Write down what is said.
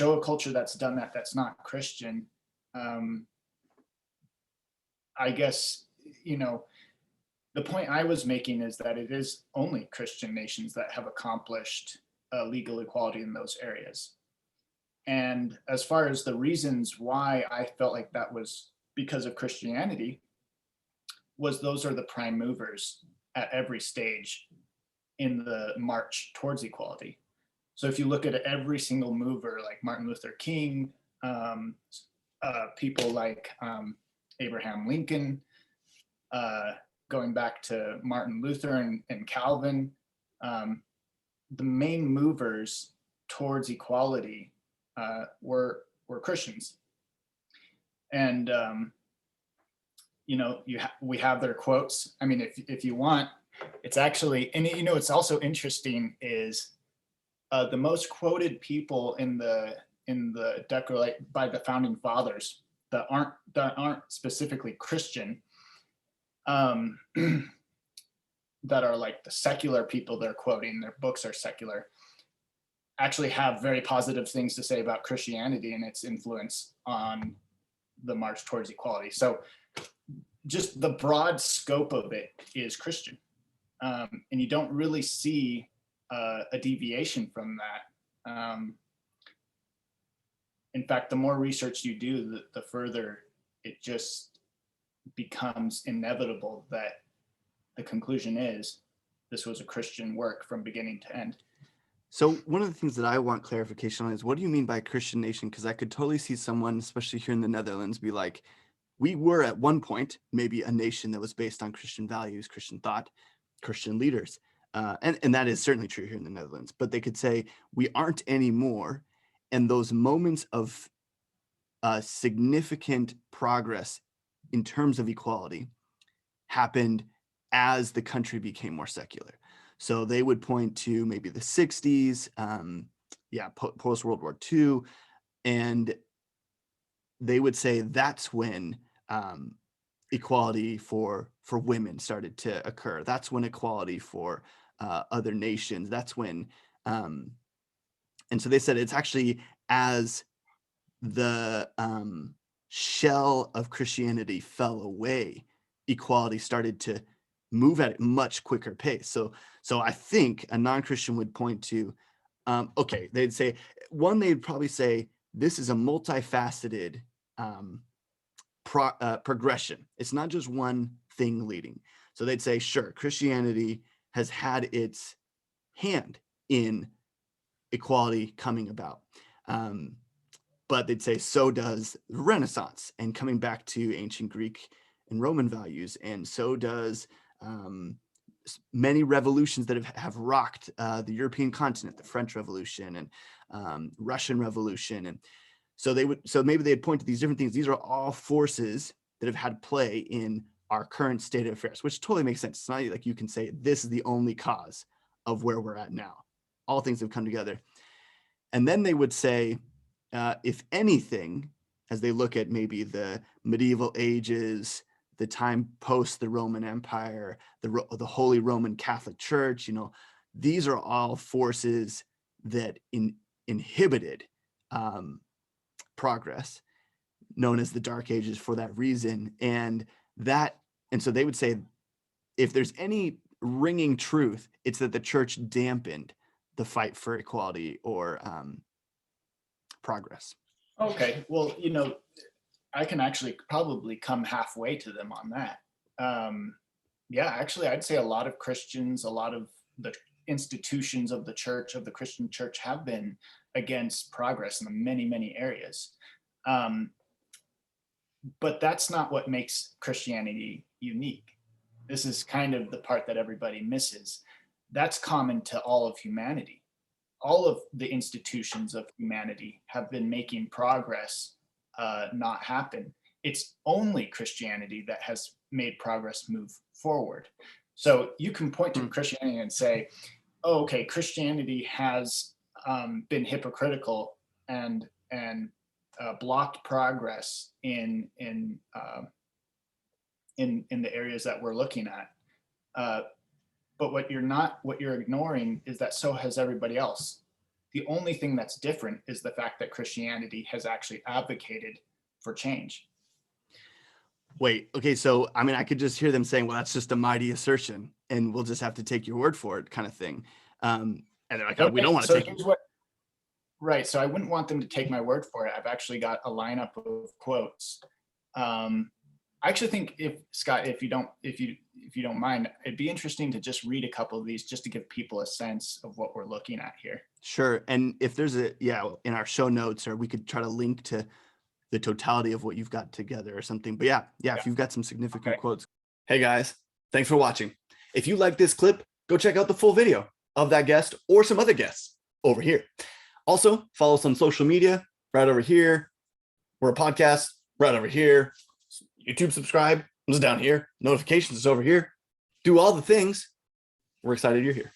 show a culture that's done that, that's not Christian, um, I guess, you know, the point I was making is that it is only Christian nations that have accomplished legal equality in those areas. And as far as the reasons why I felt like that was because of Christianity, was those are the prime movers at every stage in the march towards equality. So if you look at every single mover, like Martin Luther King, um, people like Abraham Lincoln, uh, going back to Martin Luther and Calvin, um, the main movers towards equality were Christians. And you know, we have their quotes. I mean, if you want, it's actually, and you know, it's also interesting is the most quoted people in the Declaration by the founding fathers that aren't specifically Christian, um, that are like the secular people they're quoting, their books are secular, actually have very positive things to say about Christianity and its influence on the march towards equality. So just the broad scope of it is Christian. And you don't really see a deviation from that. In fact, the more research you do, the further it just becomes inevitable that the conclusion is this was a Christian work from beginning to end. So one of the things that I want clarification on is, what do you mean by Christian nation? Because I could totally see someone, especially here in the Netherlands, be like, we were at one point maybe a nation that was based on Christian values, Christian thought, Christian leaders. And that is certainly true here in the Netherlands. But they could say we aren't anymore. And those moments of significant progress in terms of equality happened as the country became more secular. So they would point to maybe the 60s, post World War II, and they would say that's when equality for women started to occur. That's when equality for other nations. That's when, and so they said it's actually as the shell of Christianity fell away, equality started to move at a much quicker pace. So I think a non-Christian would point to, okay, they'd say, one, they'd probably say this is a multifaceted progression. It's not just one thing leading. So they'd say, sure, Christianity has had its hand in equality coming about. But they'd say so does the Renaissance and coming back to ancient Greek and Roman values. And so does many revolutions that have rocked the European continent, the French Revolution and Russian Revolution. And so maybe they'd point to these different things. These are all forces that have had play in our current state of affairs, which totally makes sense. It's not like you can say this is the only cause of where we're at now. All things have come together. And then they would say, if anything, as they look at maybe the medieval ages, the time post the Roman Empire, the Holy Roman Catholic Church, you know, these are all forces that inhibited progress, known as the Dark Ages for that reason. And so they would say, if there's any ringing truth, it's that the church dampened the fight for equality or progress. Okay, well, you know, I can actually probably come halfway to them on that. Yeah, actually, I'd say a lot of Christians, a lot of the institutions of the church, of the Christian church, have been against progress in many, many areas. But that's not what makes Christianity unique. This is kind of the part that everybody misses. That's common to all of humanity. All of the institutions of humanity have been making progress not happen. It's only Christianity that has made progress move forward. So you can point to Christianity and say, oh, okay, Christianity has been hypocritical and blocked progress in the areas that we're looking at. But what you're ignoring is that so has everybody else. The only thing that's different is the fact that Christianity has actually advocated for change. Wait, okay, so I mean, I could just hear them saying, well, that's just a mighty assertion, and we'll just have to take your word for it, kind of thing. And they're like, oh, we don't want to take here's what, right. So I wouldn't want them to take my word for it. I've actually got a lineup of quotes. I actually think, if Scott, if you don't mind, it'd be interesting to just read a couple of these just to give people a sense of what we're looking at here. Sure. And if there's in our show notes, or we could try to link to the totality of what you've got together or something. But yeah, if you've got some significant quotes. Hey guys, thanks for watching. If you like this clip, go check out the full video of that guest or some other guests over here. Also, follow us on social media right over here. We're a podcast right over here. YouTube subscribe is down here. Notifications is over here. Do all the things. We're excited you're here.